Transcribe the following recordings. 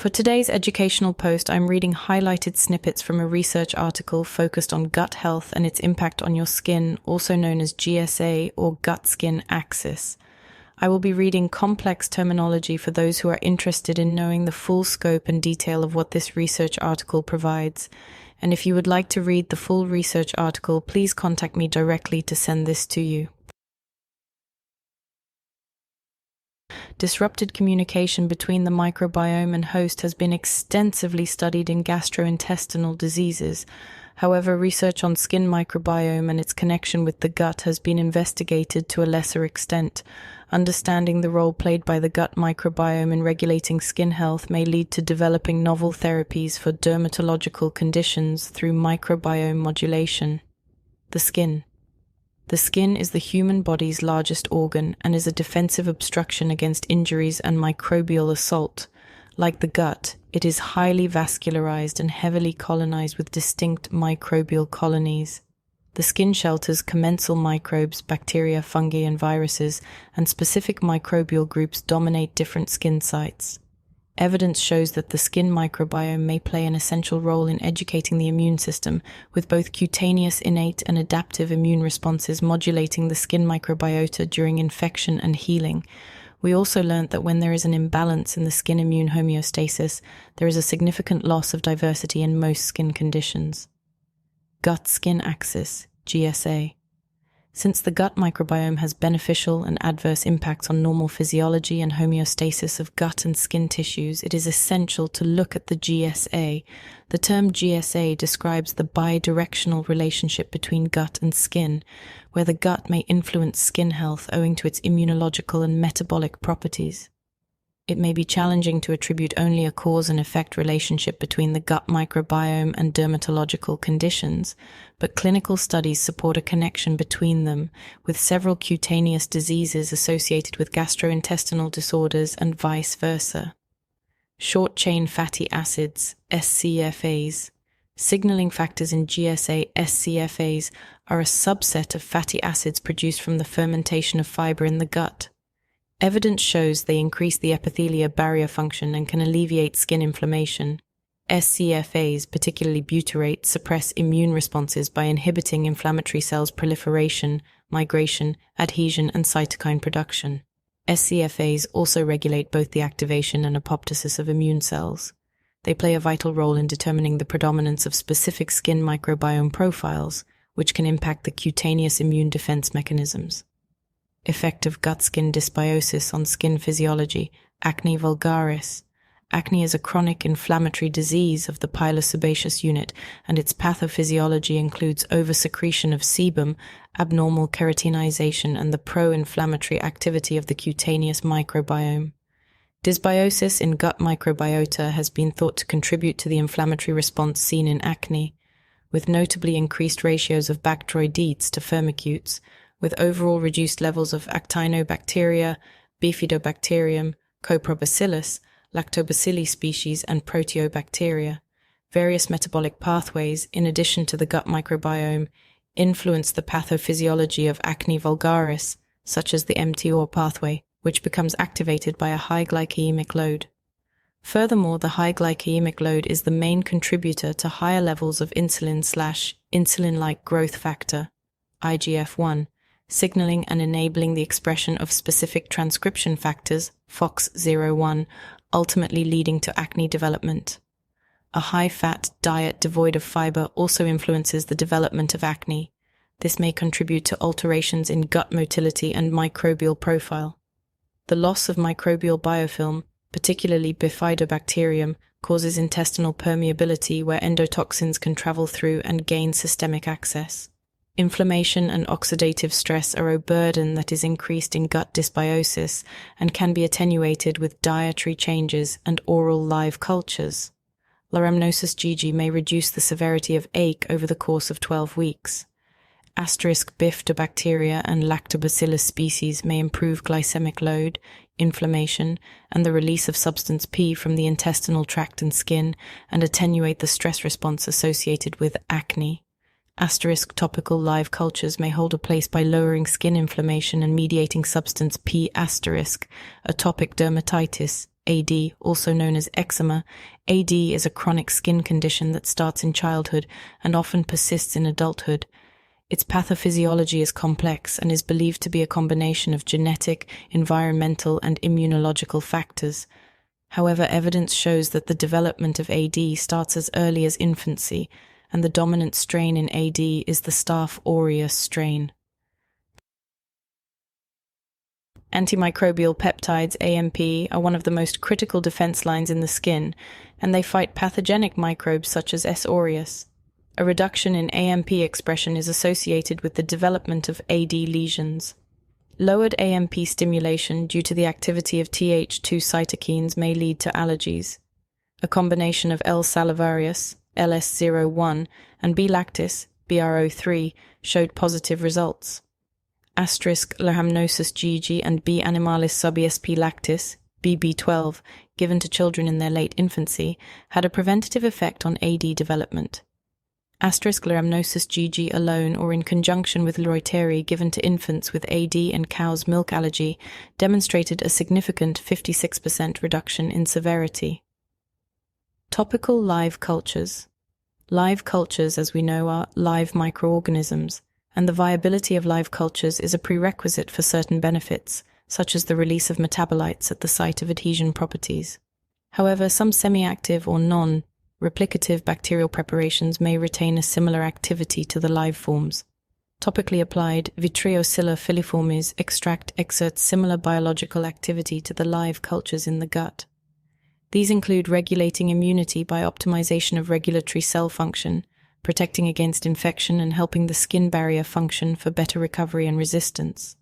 For today's educational post, I'm reading highlighted snippets from a research article focused on gut health and its impact on your skin, also known as GSA or gut-skin axis. I will be reading complex terminology for those who are interested in knowing the full scope and detail of what this research article provides. And if you would like to read the full research article, please contact me directly to send this to you. Disrupted communication between the microbiome and host has been extensively studied in gastrointestinal diseases. However, research on skin microbiome and its connection with the gut has been investigated to a lesser extent. Understanding the role played by the gut microbiome in regulating skin health may lead to developing novel therapies for dermatological conditions through microbiome modulation. The skin. The skin is the human body's largest organ and is a defensive obstruction against injuries and microbial assault. Like the gut, it is highly vascularized and heavily colonized with distinct microbial colonies. The skin shelters commensal microbes, bacteria, fungi, and viruses, and specific microbial groups dominate different skin sites. Evidence shows that the skin microbiome may play an essential role in educating the immune system, with both cutaneous innate and adaptive immune responses modulating the skin microbiota during infection and healing. We also learned that when there is an imbalance in the skin immune homeostasis, there is a significant loss of diversity in most skin conditions. Gut-skin axis, GSA. Since the gut microbiome has beneficial and adverse impacts on normal physiology and homeostasis of gut and skin tissues, it is essential to look at the GSA. The term GSA describes the bidirectional relationship between gut and skin, where the gut may influence skin health owing to its immunological and metabolic properties. It may be challenging to attribute only a cause and effect relationship between the gut microbiome and dermatological conditions, but clinical studies support a connection between them, with several cutaneous diseases associated with gastrointestinal disorders and vice versa. Short-chain fatty acids, SCFAs. Signaling factors in GSA SCFAs are a subset of fatty acids produced from the fermentation of fiber in the gut. Evidence shows they increase the epithelia barrier function and can alleviate skin inflammation. SCFAs, particularly butyrate, suppress immune responses by inhibiting inflammatory cells' proliferation, migration, adhesion, and cytokine production. SCFAs also regulate both the activation and apoptosis of immune cells. They play a vital role in determining the predominance of specific skin microbiome profiles, which can impact the cutaneous immune defense mechanisms. Effect of gut-skin dysbiosis on skin physiology, acne vulgaris. Acne is a chronic inflammatory disease of the pilosebaceous unit, and its pathophysiology includes oversecretion of sebum, abnormal keratinization, and the pro-inflammatory activity of the cutaneous microbiome. Dysbiosis in gut microbiota has been thought to contribute to the inflammatory response seen in acne, with notably increased ratios of bacteroidetes to firmicutes, with overall reduced levels of actinobacteria, bifidobacterium, coprobacillus, lactobacilli species, and proteobacteria. Various metabolic pathways, in addition to the gut microbiome, influence the pathophysiology of acne vulgaris, such as the mTOR pathway, which becomes activated by a high glycemic load. Furthermore, the high glycemic load is the main contributor to higher levels of insulin/insulin-like growth factor, IGF-1, signaling and enabling the expression of specific transcription factors, FOXO1, ultimately leading to acne development. A high-fat diet devoid of fiber also influences the development of acne. This may contribute to alterations in gut motility and microbial profile. The loss of microbial biofilm, particularly bifidobacterium, causes intestinal permeability where endotoxins can travel through and gain systemic access. Inflammation and oxidative stress are a burden that is increased in gut dysbiosis and can be attenuated with dietary changes and oral live cultures. Rhamnosus GG may reduce the severity of ache over the course of 12 weeks. Bifidobacteria and lactobacillus species may improve glycemic load, inflammation, and the release of substance P from the intestinal tract and skin, and attenuate the stress response associated with acne. Topical live cultures may hold a place by lowering skin inflammation and mediating substance P*, atopic dermatitis, AD, also known as eczema. AD is a chronic skin condition that starts in childhood and often persists in adulthood. Its pathophysiology is complex and is believed to be a combination of genetic, environmental, and immunological factors. However, evidence shows that the development of AD starts as early as infancy, and the dominant strain in AD is the Staph aureus strain. Antimicrobial peptides, AMP, are one of the most critical defense lines in the skin, and they fight pathogenic microbes such as S. aureus. A reduction in AMP expression is associated with the development of AD lesions. Lowered AMP stimulation due to the activity of Th2 cytokines may lead to allergies. A combination of L. salivarius, LS01, and B. lactis, BR03, showed positive results. Leishmaniasis GG and B. animalis sub-ESP lactis, BB12, given to children in their late infancy, had a preventative effect on AD development. Leishmaniasis GG alone or in conjunction with Reuteri given to infants with AD and cow's milk allergy demonstrated a significant 56% reduction in severity. Topical live cultures. Live cultures, as we know, are live microorganisms, and the viability of live cultures is a prerequisite for certain benefits, such as the release of metabolites at the site of adhesion properties. However, some semi-active or non-replicative bacterial preparations may retain a similar activity to the live forms. Topically applied Vitriosilla filiformis extract exerts similar biological activity to the live cultures in the gut. These include regulating immunity by optimization of regulatory cell function, protecting against infection and helping the skin barrier function for better recovery and resistance.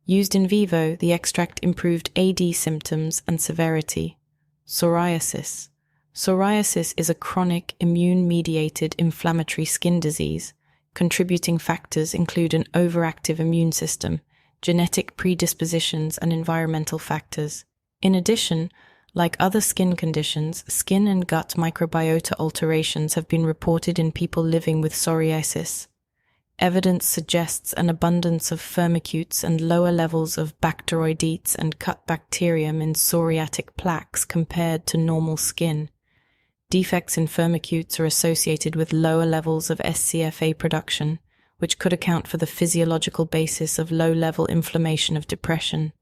Used in vivo, the extract improved AD symptoms and severity. Psoriasis. Psoriasis is a chronic, immune-mediated inflammatory skin disease. Contributing factors include an overactive immune system, genetic predispositions, and environmental factors. In addition, like other skin conditions, skin and gut microbiota alterations have been reported in people living with psoriasis. Evidence suggests an abundance of firmicutes and lower levels of bacteroidetes and gut bacterium in psoriatic plaques compared to normal skin. Defects in firmicutes are associated with lower levels of SCFA production, which could account for the physiological basis of low-level inflammation of depression.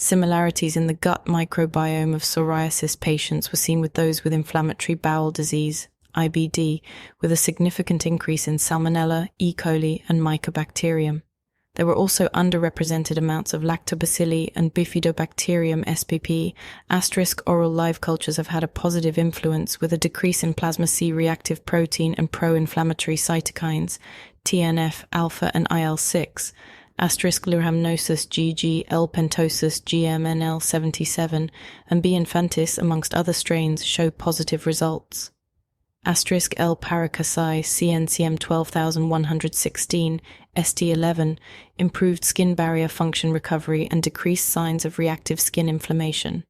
Similarities in the gut microbiome of psoriasis patients were seen with those with inflammatory bowel disease, IBD, with a significant increase in Salmonella, E. coli, and Mycobacterium. There were also underrepresented amounts of Lactobacilli and Bifidobacterium spp. Oral live cultures have had a positive influence with a decrease in plasma C-reactive protein and pro-inflammatory cytokines, TNF, alpha, and IL-6. Leishmaniasis GG, L. pentosus, GMNL77, and B. infantis, amongst other strains, show positive results. L. paracasi, CNCM 12116, ST11, improved skin barrier function recovery and decreased signs of reactive skin inflammation.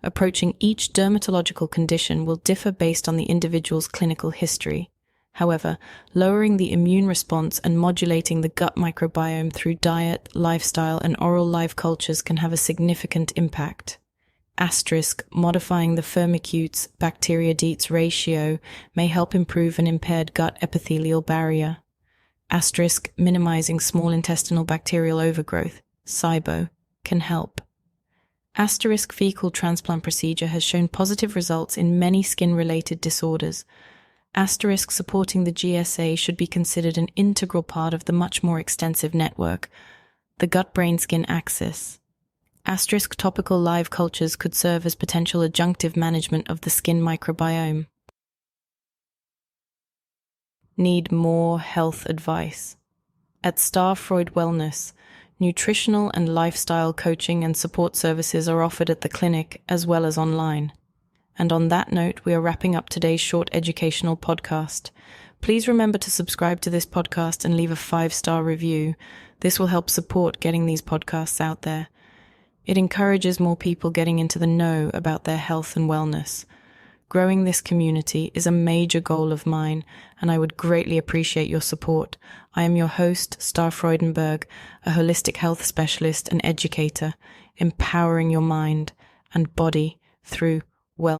Approaching each dermatological condition will differ based on the individual's clinical history. However, lowering the immune response and modulating the gut microbiome through diet, lifestyle, and oral live cultures can have a significant impact. Modifying the firmicutes-bacterioidetes ratio may help improve an impaired gut epithelial barrier. Minimizing small intestinal bacterial overgrowth, SIBO, can help. Fecal transplant procedure has shown positive results in many skin-related disorders. Supporting the GSA should be considered an integral part of the much more extensive network, the gut-brain-skin axis. Topical live cultures could serve as potential adjunctive management of the skin microbiome. Need more health advice? At Star Freud Wellness, nutritional and lifestyle coaching and support services are offered at the clinic as well as online. And on that note, we are wrapping up today's short educational podcast. Please remember to subscribe to this podcast and leave a 5-star review. This will help support getting these podcasts out there. It encourages more people getting into the know about their health and wellness. Growing this community is a major goal of mine, and I would greatly appreciate your support. I am your host, Star Freudenberg, a holistic health specialist and educator, empowering your mind, and body through